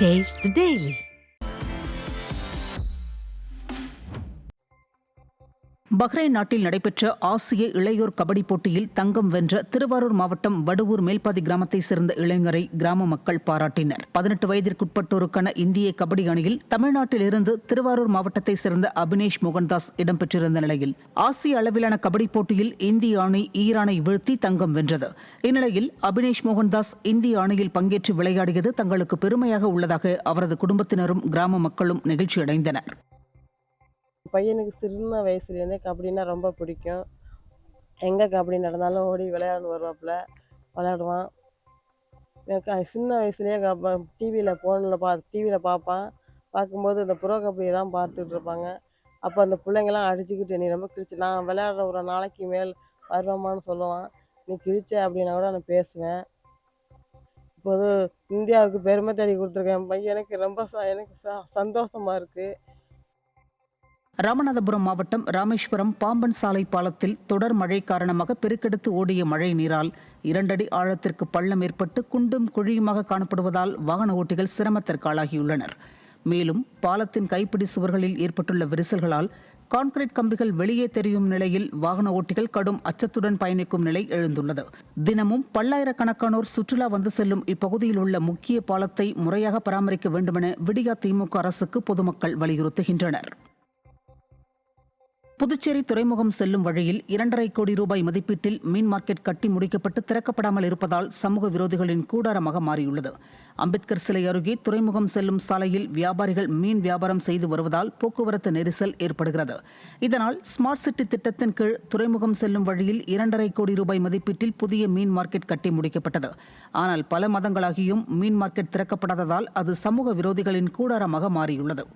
Taste the Daily. Bahrain நாட்டில் நடைபெற்ற ஆசிய இளையோர் கபடி போட்டியில் தங்கம் வென்ற திருவாரூர் மாவட்டம் வடுவூர் மேல்பாதி கிராமத்தைச் சேர்ந்த இளைஞரை கிராம மக்கள் பாராட்டினர். 18 வயதிற்குட்பட்டோருக்கான இந்திய கபடி அணியில் தமிழ்நாட்டிலிருந்து திருவாரூர் மாவட்டத்தைச் சேர்ந்த அபினேஷ் மோகன்தாஸ் இடம்பெற்றிருந்த நிலையில் ஆசிய அளவிலான கபடி போட்டியில் இந்திய அணி ஈரானை வீழ்த்தி தங்கம் வென்றது. இந்நிலையில் அபினேஷ் மோகன்தாஸ் இந்திய அணியில் பங்கேற்று விளையாடியது தங்களுக்கு பெருமையாக உள்ளதாக அவரது குடும்பத்தினரும் கிராம மக்களும் நெகிழ்ச்சியடைந்தனர். பையனுக்கு சின்ன வயசுலேருந்தே கபடின்னா ரொம்ப பிடிக்கும். எங்கே கபடி நடந்தாலும் ஓடி விளையாட வருவாப்புல, விளையாடுவான். எனக்கு சின்ன வயசுலேயே டிவியில் டிவியில் பார்ப்பான். பார்க்கும்போது இந்த ப்ரோ கபடியை தான் பார்த்துட்டு இருப்பாங்க. அப்போ அந்த பிள்ளைங்களாம் அடிச்சுக்கிட்டு நீ ரொம்ப கிழிச்சு நான் விளையாடுற ஒரு நாளைக்கு மேல் வருவாமான்னு சொல்லுவான். நீ கிழிச்ச அப்படின்னா கூட நான் பேசுவேன். இப்போது இந்தியாவுக்கு பெருமை தேடி கொடுத்துருக்கேன். பையனுக்கு ரொம்ப எனக்கு சந்தோஷமாக இருக்குது. ராமநாதபுரம் மாவட்டம் ராமேஸ்வரம் பாம்பன் சாலை பாலத்தில் தொடர் மழை காரணமாக பெருக்கெடுத்து ஓடிய மழை நீரால் 2 அடி ஆழத்திற்கு பள்ளம் ஏற்பட்டு குண்டும் குழியுமாக காணப்படுவதால் வாகன ஓட்டிகள் சிரமத்திற்கு ஆளாகியுள்ளனர். மேலும் பாலத்தின் கைப்பிடி சுவர்களில் ஏற்பட்டுள்ள விரிசல்களால் கான்கிரீட் கம்பிகள் வெளியே தெரியும் நிலையில் வாகன ஓட்டிகள் கடும் அச்சத்துடன் பயணிக்கும் நிலை எழுந்துள்ளது. தினமும் பல்லாயிரக்கணக்கானோர் சுற்றுலா வந்து செல்லும் இப்பகுதியில் உள்ள முக்கிய பாலத்தை முறையாக பராமரிக்க வேண்டுமென விடியா திமுக அரசுக்கு பொதுமக்கள் வலியுறுத்துகின்றனர். புதுச்சேரி துறைமுகம் செல்லும் வழியில் 2.5 கோடி ரூபாய் மதிப்பீட்டில் மீன் மார்க்கெட் கட்டி முடிக்கப்பட்டு திறக்கப்படாமல் இருப்பதால் சமூக விரோதிகளின் கூடாரமாக மாறியுள்ளது. அம்பேத்கர் சிலை அருகே துறைமுகம் செல்லும் சாலையில் வியாபாரிகள் மீன் வியாபாரம் செய்து வருவதால் போக்குவரத்து நெரிசல் ஏற்படுகிறது. இதனால் ஸ்மார்ட் சிட்டி திட்டத்தின் கீழ் துறைமுகம் செல்லும் வழியில் 2.5 கோடி ரூபாய் மதிப்பீட்டில் புதிய மீன் மார்க்கெட் கட்டி முடிக்கப்பட்டது. ஆனால் பல மாதங்களாகியும் மீன் மார்க்கெட் திறக்கப்படாததால் அது சமூக விரோதிகளின் கூடாரமாக மாறியுள்ளது.